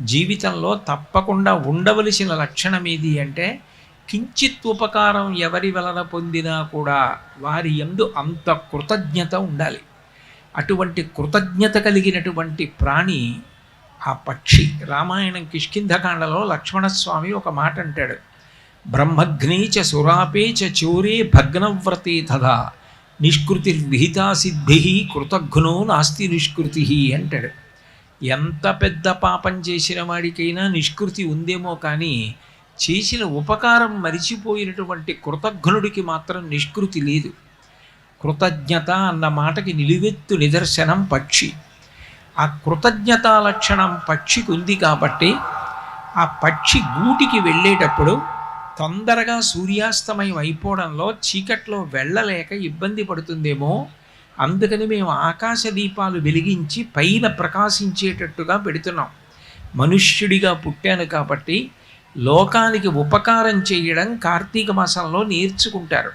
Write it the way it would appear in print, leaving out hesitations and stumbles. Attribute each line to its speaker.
Speaker 1: జీవితంలో తప్పకుండా ఉండవలసిన లక్షణం ఏది అంటే, కించిత్ ఉపకారం ఎవరి వలన పొందినా కూడా వారి యందు అంత కృతజ్ఞత ఉండాలి. అటువంటి కృతజ్ఞత కలిగినటువంటి ప్రాణి ఆ పక్షి. రామాయణం కిష్కింధకాండలో లక్ష్మణస్వామి ఒక మాట అంటాడు, బ్రహ్మఘ్నేచ సురాపేచ చోరే భగ్నవ్రతే తథా నిష్కృతిర్విహితా సిద్ధి కృతఘ్నో నాస్తి నిష్కృతి అంటాడు. ఎంత పెద్ద పాపం చేసిన వాడికైనా నిష్కృతి ఉందేమో కానీ చేసిన ఉపకారం మరిచిపోయినటువంటి కృతఘ్నుడికి మాత్రం నిష్కృతి లేదు. కృతజ్ఞత అన్న మాటకి నిలువెత్తు నిదర్శనం పక్షి. ఆ కృతజ్ఞతా లక్షణం పక్షికి ఉంది కాబట్టి ఆ పక్షి గూటికి వెళ్ళేటప్పుడు తొందరగా సూర్యాస్తమయం అయిపోవడంలో చీకట్లో వెళ్ళలేక ఇబ్బంది పడుతుందేమో, అందుకని మేము ఆకాశ దీపాలు వెలిగించి పైన ప్రకాశించేటట్టుగా పెడుతున్నాం. మనుష్యుడిగా పుట్టాను కాబట్టి లోకానికి ఉపకారం చేయడం కార్తీక మాసంలో నేర్చుకుంటారు.